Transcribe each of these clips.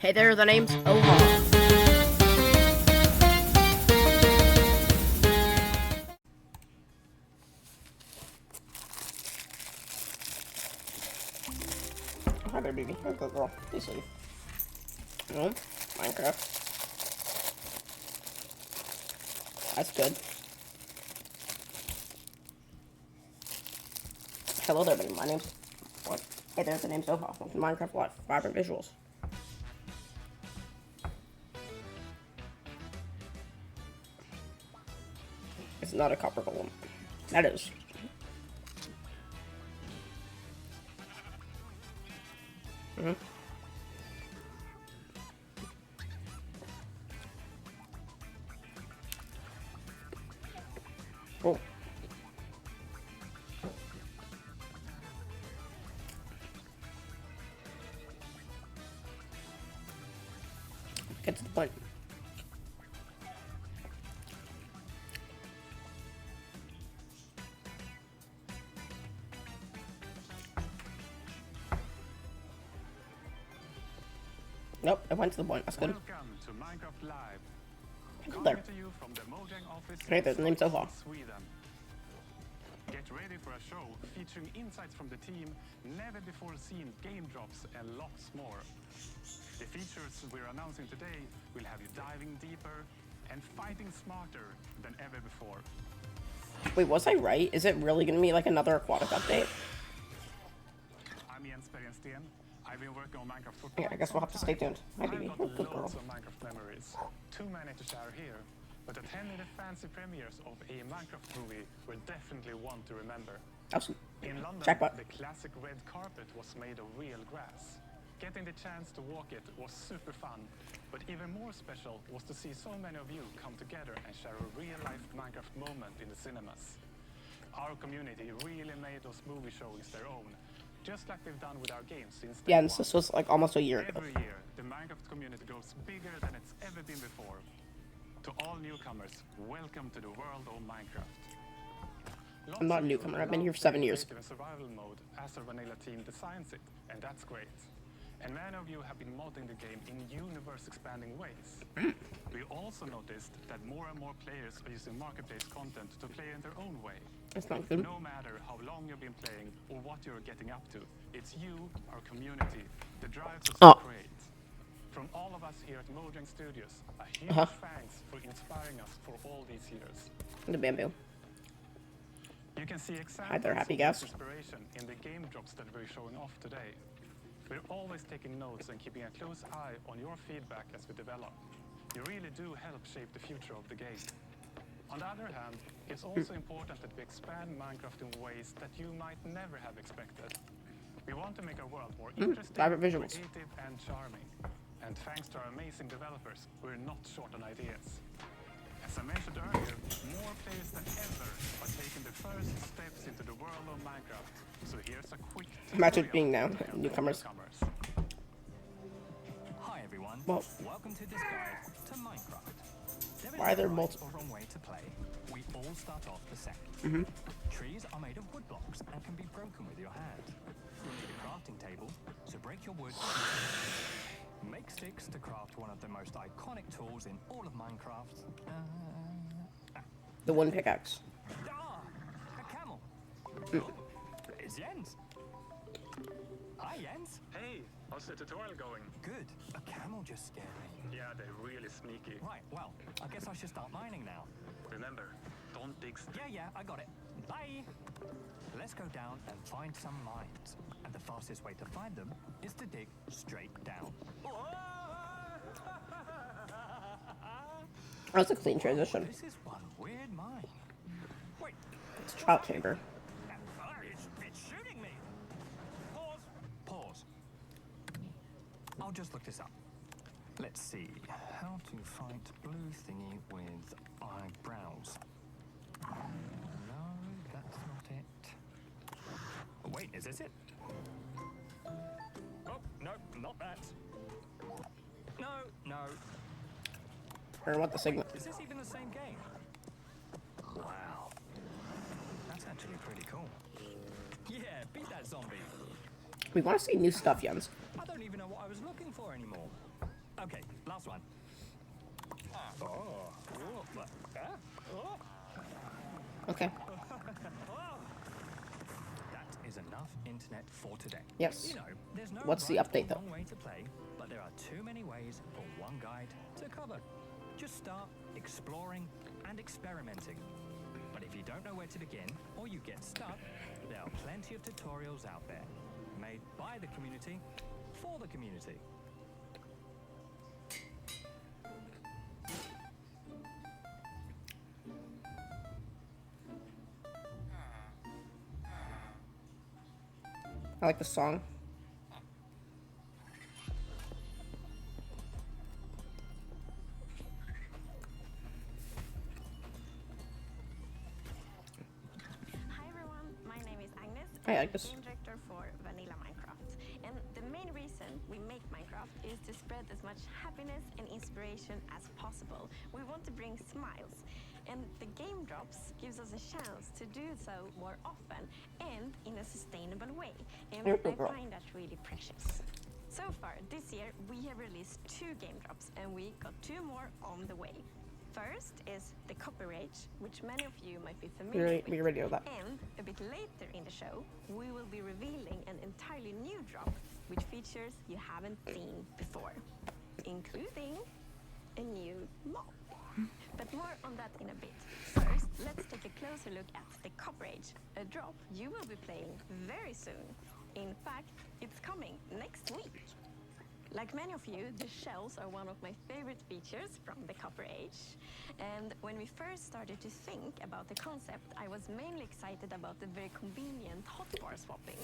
Hey there, the name's Oha. Hi there, baby. Hi, good girl. Please leave. No, Minecraft. That's good. Hello there, baby. My name's... What? Hey there, the name's Oha. Welcome to Minecraft What? Vibrant Visuals. It's not a copper golem. That is. Mm-hmm. Oh. Get to the point. Nope, I went to the point. That's good. Welcome to Minecraft Live. There. Coming to you from the Mojang office Hey, there's the name's Oha. Sweden. Get ready for a show featuring insights from the team, never before seen game drops, and lots more. The features we're announcing today will have you diving deeper and fighting smarter than ever before. Wait, was I right? Is it really going to be like another aquatic update? I'm Jens Bergensten. I've been working on Minecraft for Yeah, I guess we'll have to stay tuned. Hi, baby. I've Oh, got good girl. loads of Minecraft memories. Too many to share here, but attending the fancy premieres of a Minecraft movie were definitely one to remember. Awesome. In London, Jackpot. the classic red carpet was made of real grass. Getting the chance to walk it was super fun, but even more special was to see so many of you come together and share a real-life Minecraft moment in the cinemas. Our community really made those movie showings their own, just like they've done with our games since day Yeah, and one. this was like almost a year ago. Every year, the Minecraft community grows bigger than it's ever been before. To all newcomers, welcome to the world of Minecraft. I'm not a newcomer. I've been here for 7 years. Creative and survival mode as our vanilla team designs it, and that's great. And many of you have been modding the game in universe-expanding ways. We also noticed that more and more players are using marketplace content to play in their own way. That's not good. No matter how long you've been playing or what you're getting up to, it's you, our community, that drives us to create. From all of us here at Mojang Studios, a huge thanks for inspiring us for all these years. The bamboo. You can see examples Hi there, happy of guest. this inspiration in the game drops that we're showing off today. We're always taking notes and keeping a close eye on your feedback as we develop. You really do help shape the future of the game. On the other hand, it's also important that we expand Minecraft in ways that you might never have expected. We want to make our world more interesting, vibrant visuals. creative, and charming. And thanks to our amazing developers, we're not short on ideas. As I mentioned earlier, more players than ever are taking the first steps into the world of Minecraft. So here's a quick Imagine tutorial being now to help newcomers. Hi everyone. Well, Welcome to this guide to Minecraft. Why are there right multiple? or wrong way to play. We all start off the same. Trees are made of wood blocks and can be broken with your hand. You'll need a crafting table, so break your wood. Make sticks to craft one of the most iconic tools in all of Minecraft. The one pickaxe. A camel. It's Jens. Hi Jens. Hey, how's the tutorial going? Good. A camel just scared me. Yeah, they're really sneaky. Right, well, I guess I should start mining now. Remember, don't dig Yeah, I got it. Bye! Let's go down and find some mines. And the fastest way to find them is to dig straight down. That's a clean transition. This is one weird mine. Wait, It's a trout chamber. it's shooting me! Pause. I'll just look this up. Let's see. How to fight blue thingy with eyebrows. No, that's not it. Oh, wait, is this it? Oh, no, not that. No. I don't want the signal. Is this even the same game? Wow. That's actually pretty cool. Yeah, beat that zombie. We want to see new stuff, Jens. I don't even know what I was looking for anymore. Okay, last one. Okay. That is enough internet for today. Yes. You know, there's no What's the right update, or though? wrong way to play, but there are too many ways for one guide to cover. Just start exploring and experimenting. But if you don't know where to begin or you get stuck, there are plenty of tutorials out there, made by the community for the community. I like the song. Hi everyone, my name is Agnes. Hi, I'm Agnes. game director for Vanilla Minecraft. And the main reason we make Minecraft is to spread as much happiness and inspiration as possible. We want to bring smiles. And the game drops gives us a chance to do so more often and in a sustainable way. And Here we I go. find that really precious. So far this year we have released 2 game drops and we got 2 more on the way. First is the Copper Age, which many of you might be familiar with. Be ready with that. And a bit later in the show, we will be revealing an entirely new drop with features you haven't seen before, including a new mob. But more on that in a bit. First, let's take a closer look at the Copper Age, a drop you will be playing very soon. In fact, it's coming next week. Like many of you, the shells are one of my favorite features from the Copper Age. And when we first started to think about the concept, I was mainly excited about the very convenient hotbar swapping.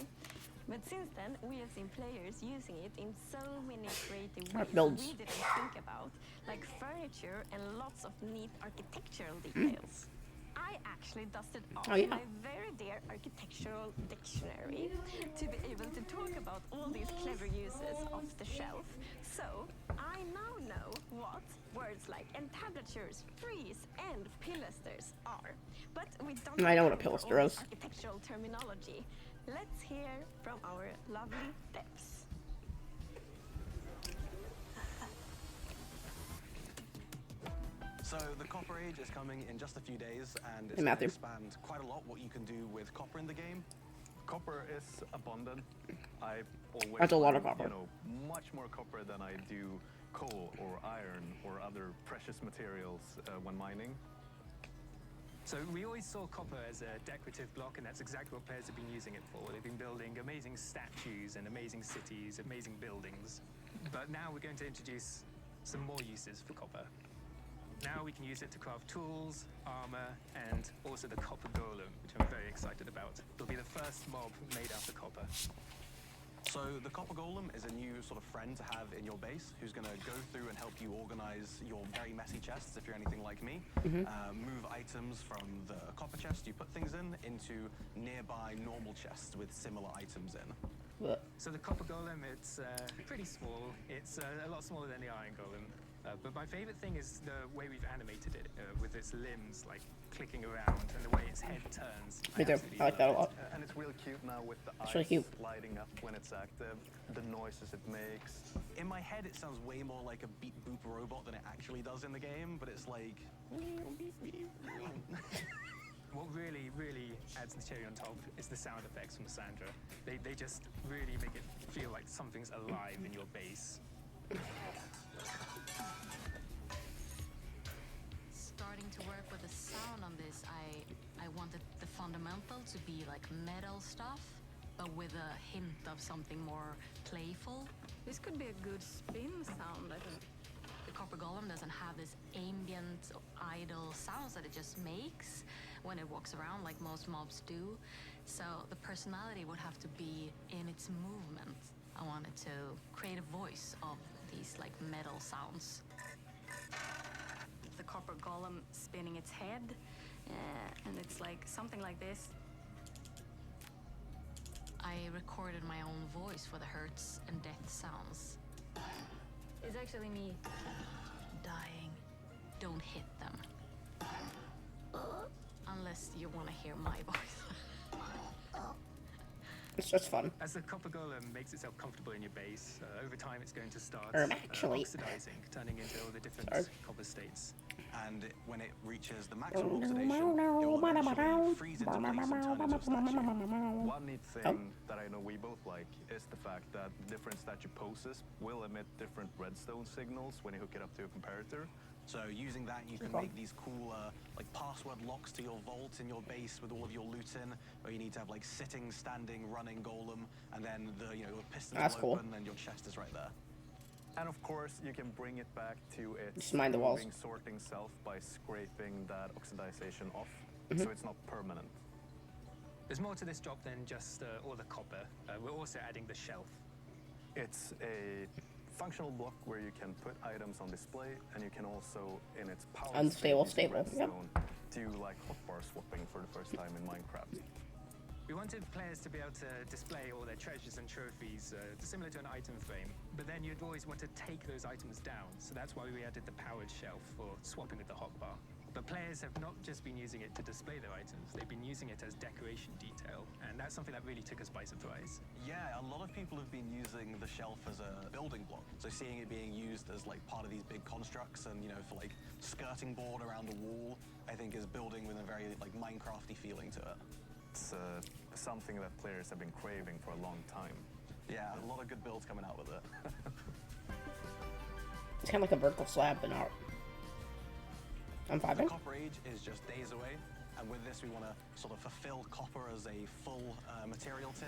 But since then, we have seen players using it in so many creative ways builds. we didn't think about, like furniture and lots of neat architectural details. I actually dusted off Oh, yeah. my very dear architectural dictionary to be able to talk about all these clever uses of the shelf. So I now know what words like entablatures, frieze, and pilasters are. But we don't I know what a have time for pilaster all is. this architectural terminology. Let's hear from our lovely devs. So the Copper Age is coming in just a few days, and it's Hey, going to Matthew. expand quite a lot what you can do with copper in the game. Copper is abundant. I always That's a lot of find, copper. You know, much more copper than I do coal or iron or other precious materials when mining. So we always saw copper as a decorative block, and that's exactly what players have been using it for. They've been building amazing statues and amazing cities, amazing buildings. But now we're going to introduce some more uses for copper. Now we can use it to craft tools, armor, and also the copper golem, which I'm very excited about. It'll be the first mob made out of copper. So the Copper Golem is a new sort of friend to have in your base who's going to go through and help you organize your very messy chests if you're anything like me. Move items from the copper chest you put things in into nearby normal chests with similar items in. But So the copper golem, it's pretty small. It's a lot smaller than the iron golem. But my favorite thing is the way we've animated it, with its limbs like clicking around and the way its head turns. me too. absolutely I like that a love lot. And it's real cute now with the It's eyes really cute. lighting up when it's active, the noises it makes. In my head, it sounds way more like a beep boop robot than it actually does in the game, but it's like. What really, really adds the cherry on top is the sound effects from Sandra. They just really make it feel like something's alive in your base. Starting to work with the sound on this, I wanted the fundamental to be like metal stuff, but with a hint of something more playful. This could be a good spin sound, I think. The Copper Golem doesn't have this ambient, idle sounds that it just makes when it walks around like most mobs do. So the personality would have to be in its movement. I wanted to create a voice of these like metal sounds. The Copper Golem spinning its head, and it's like something like this. I recorded my own voice for the hurts and death sounds. It's actually me. Dying. Don't hit them. Unless you want to hear my voice. It's just fun. As the copper golem makes itself comfortable in your base, over time it's going to start Actually. oxidizing, turning into all the different Sorry. copper states. And when it reaches the maximum oxidation, it will eventually freeze into place and turn into a statue. One neat thing that I know we both like is the fact that different statue poses will emit different redstone signals when you hook it up to a comparator. So using that, you can make these cool like password locks to your vault in your base with all of your loot in, where you need to have like sitting, standing, running golem, and then the your pistons will open and your chest is right there. And of course, you can bring it back to its Just mind the walls. moving, sorting self by scraping that oxidization off, so it's not permanent. There's more to this job than just all the copper. We're also adding the shelf. It's a functional block where you can put items on display, and you can also, in its power Unstable, state, stable. redstone, do like hotbar swapping for the first time in Minecraft. We wanted players to be able to display all their treasures and trophies, similar to an item frame, but then you'd always want to take those items down, so that's why we added the powered shelf for swapping with the hotbar. But players have not just been using it to display their items, they've been using it as decoration detail, and that's something that really took us by surprise. Yeah, a lot of people have been using the shelf as a building block. So seeing it being used as like part of these big constructs and, for like skirting board around the wall, I think is building with a very like Minecrafty feeling to it. It's something that players have been craving for a long time. Yeah, a lot of good builds coming out with it. It's kind of like a vertical slab, but not. I'm vibing. The Copper Age is just days away, and with this we want to sort of fulfill copper as a full material tier.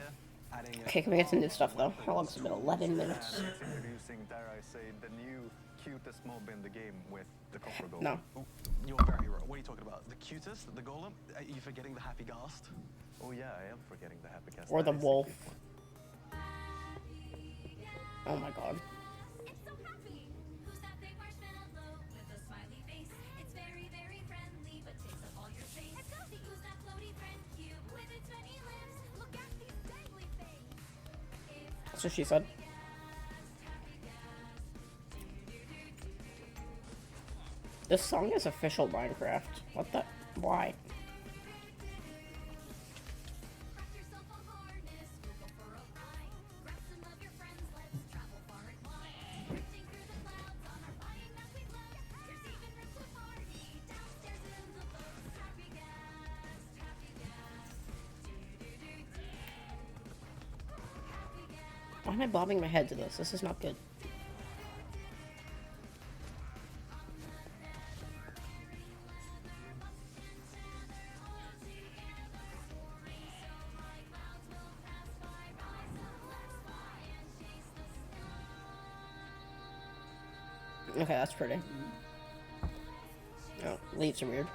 Adding Okay, can we get some new stuff though? How long has it been? 11 minutes. Introducing, dare I say, the new cutest mob in the game with the copper golem. No. Ooh, you're very wrong. What are you talking about? The cutest? The golem? Are you forgetting the happy ghast? Oh yeah, I am forgetting the happy cast. Or the That is a wolf. cute one. Oh my god. It's so happy. Who's that big marshmallow with a smiley face? It's very, very friendly, but takes up all your space. It's cozy. Who's that floaty friend cube with its many limbs? Look at these dangly things. That's what she said. This song is official Minecraft. What the? Why? Craft yourself a harness. We'll go for a ride. Grab some of your friends. Let's travel far and wide. Drifting through the clouds on our flying map we love. There's even room to party downstairs in the boats. Happy gas, happy gas. Do-do-do-do. Happy gas. Why am I bobbing my head to this? This is not good. Okay, that's pretty. Oh, leaves are weird.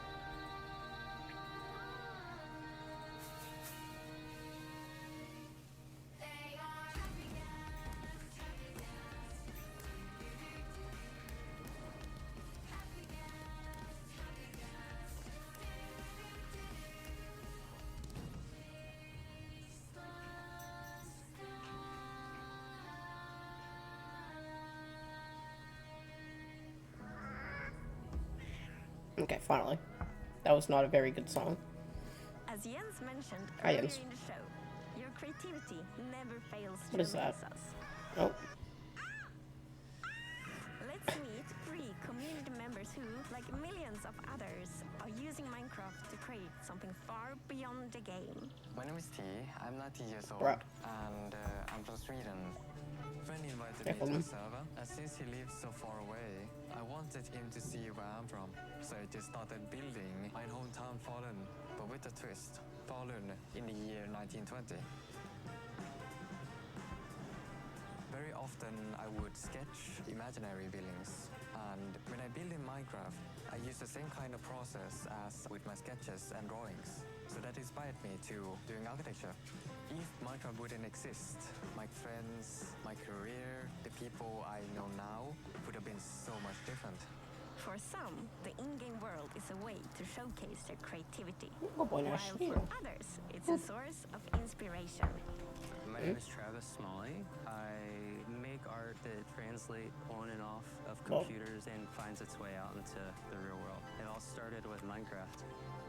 Okay, finally. That was not a very good song. As Jens mentioned Hi, earlier Jens. in the show, your creativity never fails What to is that? amaze us. Oh, Let's meet 3 community members who, like millions of others, are using Minecraft to create something far beyond the game. My name is T. I'm 19 years old, Bruh. and I'm from Sweden. Friend invited Yeah, me to cool. the server, and since he lives so far away, I wanted him to see where I'm from. So I just started building my hometown Falun, but with a twist. Falun in the year 1920. Very often I would sketch imaginary buildings, and when I build in Minecraft, I use the same kind of process as with my sketches and drawings. So that inspired me to doing architecture. If Minecraft wouldn't exist, my friends, my career, the people I know now would have been so much different. For some, the in-game world is a way to showcase their creativity, good boy, while Nash. for others, it's a source of inspiration. My name is Travis Smalley. I make art that translate on and off of computers and finds its way out into the real world. It all started with Minecraft.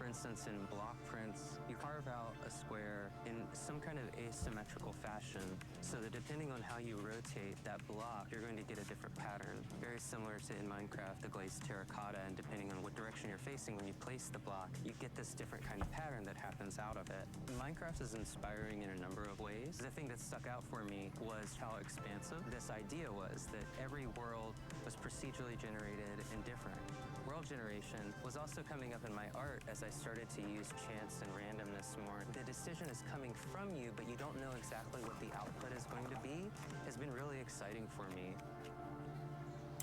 instance, in block prints, you carve out a square in some kind of asymmetrical fashion, so that depending on how you rotate that block, you're going to get a different pattern. Very similar to in Minecraft, the glazed terracotta, and depending on what direction you're facing when you place the block, you get this different kind of pattern that happens out of it. Minecraft is inspiring in a number of ways. The thing that stuck out for me was how expansive this idea was, that every world was procedurally generated and different. World generation was also coming up in my art as I started to use chance and randomness more. The decision is coming from you, but you don't know exactly what the output is going to be, has been really exciting for me.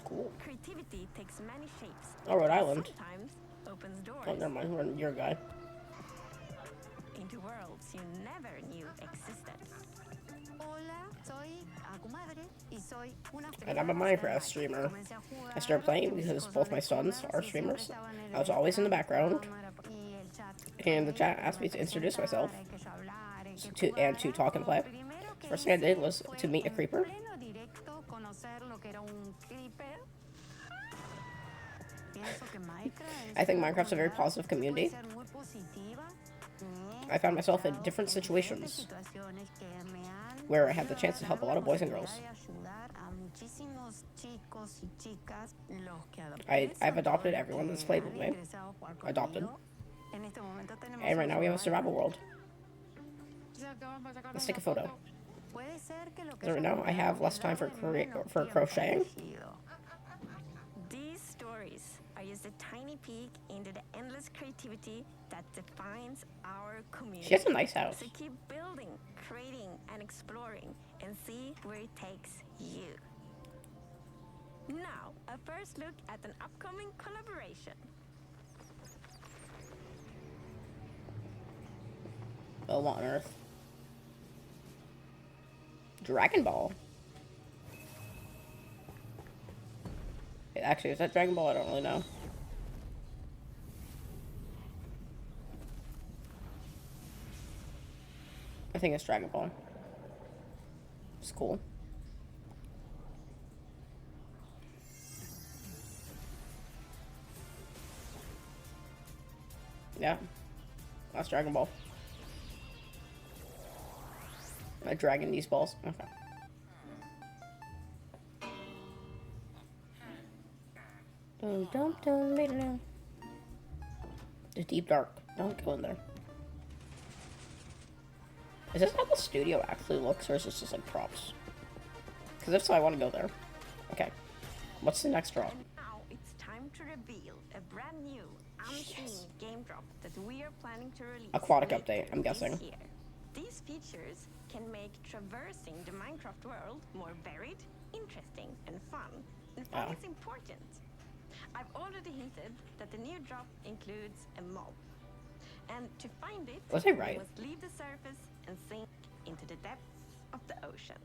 Cool. Creativity takes many shapes. Oh, Rhode Island. Sometimes opens doors Oh, never mind. You're a guy. into worlds you never knew existed. Hola, soy a comadre y soy una And I'm a Minecraft streamer. I started playing because both my sons are streamers. I was always in the background, and the chat asked me to introduce myself and to talk and play. First thing I did was to meet a creeper. I think Minecraft's a very positive community. I found myself in different situations where I had the chance to help a lot of boys and girls. I've adopted everyone that's played with me. Adopted. And right now we have a survival world. Let's take a photo. So right now I have less time for crocheting. These stories are just a tiny peek into the endless creativity that defines our community. She has a nice house. So keep building, creating, and exploring, and see where it takes you. Now, a first look at an upcoming collaboration. Oh, what on earth? Dragon Ball. Actually, is that Dragon Ball? I don't really know. I think it's Dragon Ball. It's cool. Yeah. That's Dragon Ball. I dragging these balls. Okay. The deep dark. Don't go in there. Is this how the studio actually looks, or is this just like props? Because if so, I want to go there. Okay. What's the next drop? And now it's time to reveal a brand new, unseen game drop that we are planning to release. Aquatic later update, I'm guessing. this year. These features can make traversing the Minecraft world more varied, interesting, and fun. And fun is important. I've already hinted that the new drop includes a mob. And to find it, Was I right? you must leave the surface and sink into the depths of the ocean.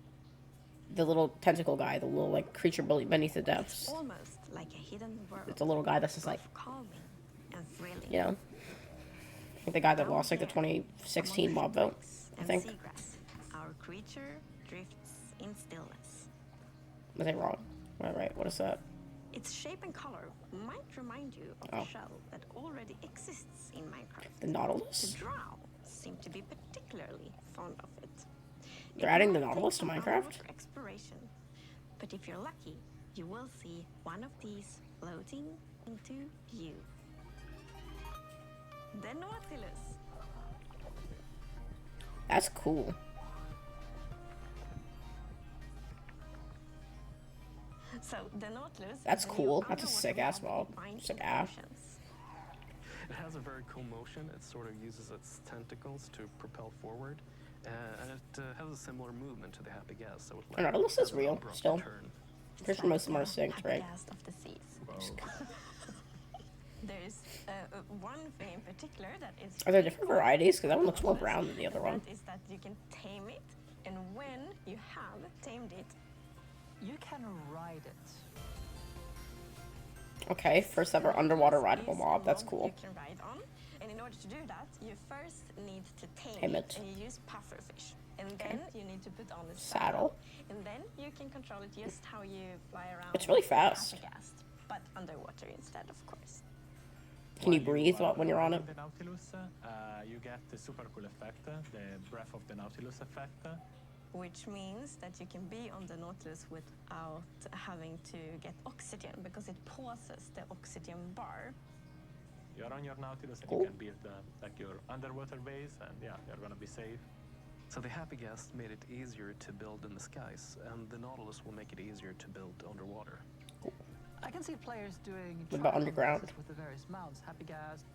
The little tentacle guy, the little like creature beneath the depths. Almost like a hidden world. It's a little guy that's just like, Calming and thrilling. you know, I think the guy that lost like the 2016 mob vote. I think. Seagrass, our creature drifts in stillness. Was I wrong? Right. What is that? Its shape and color might remind you of Oh. a shell that already exists in Minecraft. The Nautilus? The drow seem to be particularly fond of it. They're adding the Nautilus to Minecraft? Underwater exploration. But if you're lucky, you will see one of these floating into you. The Nautilus. That's cool. So the Nautilus. That's is a cool. new That's a sick ass mob. find Sick in ass. oceans. It has a very cool motion. It sort of uses its tentacles to propel forward. And it has a similar movement to the Happy Gas. So The Nautilus is real, abrupt still. turn. Pretty sure most of them are synced, right? Ghast of the seas. There's one thing in particular that is. Are there different varieties? Because that one looks more brown than the other one. That is that you can tame it, and when you have tamed it, You can ride it. Okay, first ever underwater this rideable mob. That's mob cool. You can ride on, and in order to do that, you first need to tame Tame it, it. and you use pufferfish, and then you need to put on the Saddle. and then you can control it just how you fly around. It's really fast. Ghast, but underwater instead, of course. Can you breathe when you're on it? The Nautilus, you get the super cool effect, the breath of the Nautilus effect. Which means that you can be on the Nautilus without having to get oxygen because it pauses the oxygen bar. You're on your Nautilus and Cool. you can build like your underwater base, and yeah, you're gonna be safe. So the Happy Guest made it easier to build in the skies, and the Nautilus will make it easier to build underwater. I can see players doing What about trial underground? races with the various mounts, Happy Gas,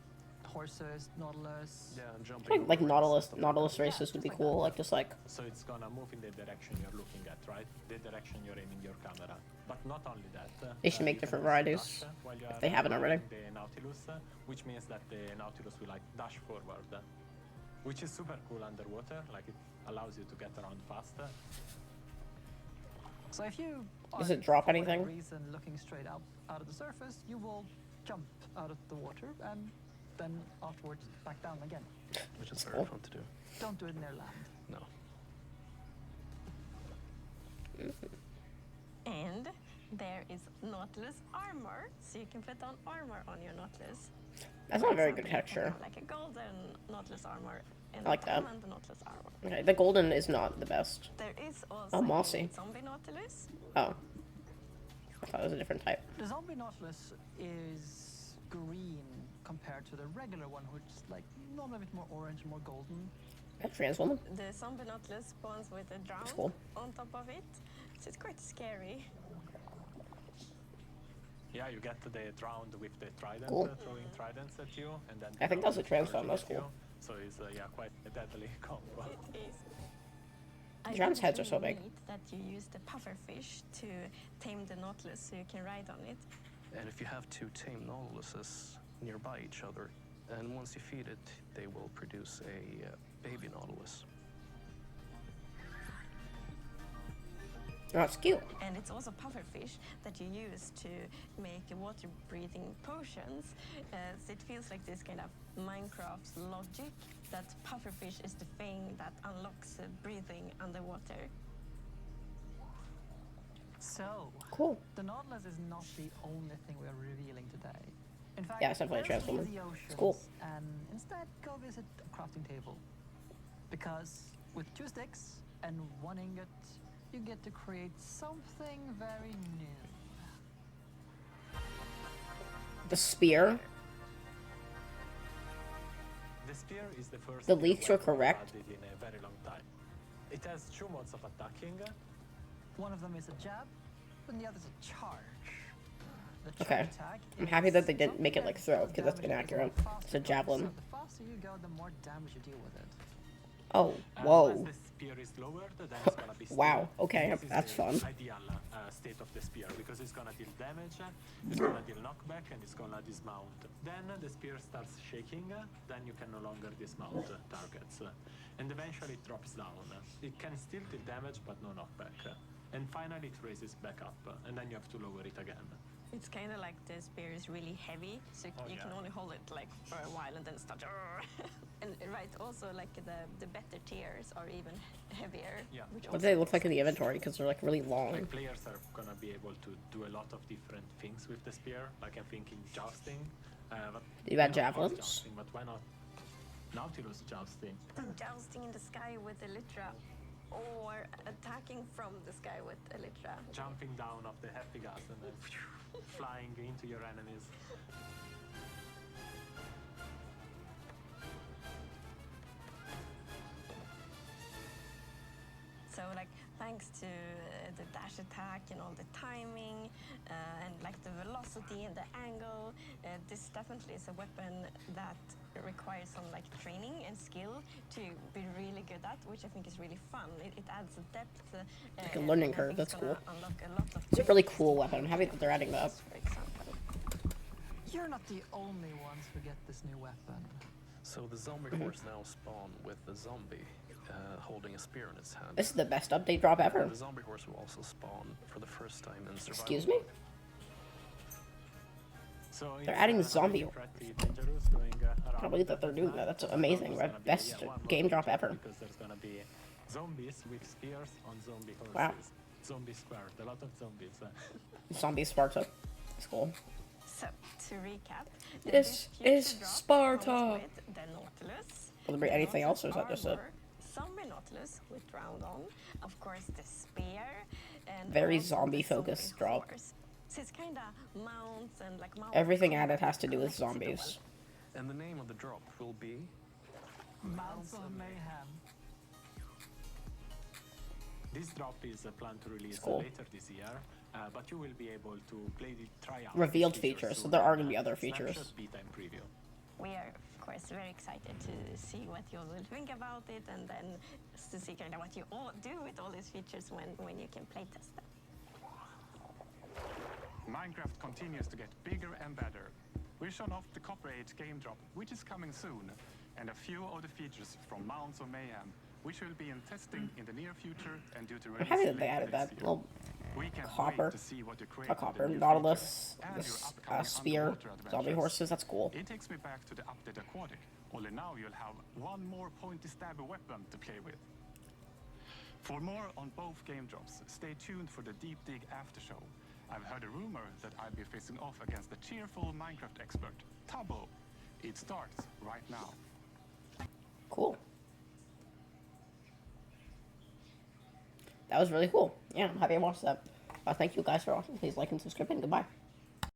horses, Nautilus. Yeah, and I jumping. think like over Nautilus stuff like Nautilus that. races would be cool. Like just like So it's gonna move in the direction you're looking at, right? The direction you're aiming your camera. But not only that. They should make you can different also varieties, dash, while you if are they haven't already. riding the Nautilus, which means that the Nautilus will like dash forward, which is super cool underwater. Like it allows you to get around faster. So if you Does are, it drop for whatever anything? reason, looking straight out of the surface, you will jump out of the water and then afterwards back down again. Which is That's very cool. fun to do. Don't do it near land. No. And there is Nautilus armor, so you can put on armor on your Nautilus. That's not a very good You can texture. have like a golden Nautilus armor and I like a that. diamond Nautilus armor. Okay, the golden is not the best. There is also Oh, mossy. a zombie Nautilus. Oh, I thought it was a different type. The zombie Nautilus is green compared to the regular one, which is like normally a bit more orange, more golden. A trans woman. The zombie Nautilus spawns with a drown cool. on top of it, so it's quite scary. Yeah, you get the drowned with the trident, Cool. throwing tridents at you, and then I think that's a drowned transform, that's charging at cool. you. So it's yeah, quite a deadly combo. It is. The drown's heads are so big. Neat that you use the pufferfish to tame the Nautilus so you can ride on it. And if you have two tame Nautiluses nearby each other, and once you feed it, they will produce a baby Nautilus. Oh, it's cute. And it's also pufferfish that you use to make water-breathing potions. So it feels like this kind of Minecraft logic that pufferfish is the thing that unlocks breathing underwater. So, Cool. the Nautilus is not the only thing we are revealing today. In fact, Yeah, it's definitely a let's transformer. leave the It's cool. oceans and instead go visit a crafting table. Because with 2 sticks and 1 ingot, you get to create something very new. The spear. The spear is the first The leaks were weapon correct. added in a very long time. It has 2 modes of attacking. One of them is a jab, and the other is a charge. The charge Okay. attack I'm happy that they is didn't make it like throw, something because that's that damage inaccurate. goes a lot It's a faster, javelin. So the faster you go, the more damage you deal with it. Oh, As whoa. the spear is lowered, then it's gonna be Wow, still. okay, This is that's the fun. ideal state of the spear because it's gonna deal damage, it's gonna deal knockback, and it's gonna dismount. Then the spear starts shaking, then you can no longer dismount targets, and eventually it drops down. It can still deal damage, but no knockback. And finally it raises back up, and then you have to lower it again. It's kind of like the spear is really heavy, so you can only hold it like for a while and then start. And right, also like the better tiers are even heavier. Yeah. Which What do also they look like in the inventory? Because they're like really long. Like players are gonna be able to do a lot of different things with the spear. Like I'm thinking jousting. But You got of course javelins? jousting, but why not Nautilus jousting? jousting in the sky with Elytra, or attacking from the sky with Elytra. Jumping down off the happy gas and then flying into your enemies. So like thanks to the dash attack and all the timing and like the velocity and the angle, this definitely is a weapon that requires some like training and skill to be really good at, which I think is really fun. It adds depth. Like a learning and I curve, think that's it's gonna cool. unlock a lot of It's a really cool weapon. I'm happy that they're adding that. for example. You're not the only ones who get this new weapon. So the zombie horse now spawn with the zombie holding a spear in its hand. This is the best update drop ever. The zombie horse will also spawn for the first time in survival. Excuse me? mode. So They're it's, adding zombie. pretty dangerous going around. I can't believe that they're doing that. That's amazing. There's gonna be, Best one more game drop feature ever. Because there's gonna be zombies with spears on zombie horses. Wow. Zombie squared, a lot of zombies. Zombie Sparta. It's cool. So to recap, This is future drop Sparta. comes with the Nautilus. Will there be the anything else, or is that Nautilus just it? armor, Zombie Nautilus with round on, of course the spear, and Very also zombie-focused the drop. horse. So it's kind of mounts and like mount Everything added has to do with collectible. zombies. And the name of the drop will be Mounts of Mayhem. This drop is planned to release Cool. later this year, but you will be able to try out Revealed these features, so soon there are in gonna be a other features. snapshot, beta, and preview. We are, of course, very excited to see what you will think about it, and then to see kind of what you all do with all these features when you can playtest them. Minecraft continues to get bigger and better. We've shown off the Copper Age game drop, which is coming soon, and a few of the features from Mounts of Mayhem, which will be in testing in the near future and due to I'm release happy that they later added this that year. little We can't copper, wait to see what you create a with the copper new Nautilus, features and this your upcoming spear, underwater zombie adventures. horses. That's cool. It takes me back to the update Aquatic, only now you'll have one more pointy stabby weapon to play with. For more on both game drops, stay tuned for the Deep Dig after show. I've heard a rumor that I'll be facing off against the cheerful Minecraft expert, Tabo. It starts right now. Cool. That was really cool. Yeah, I'm happy I watched that. Thank you guys for watching. Please like and subscribe, and goodbye.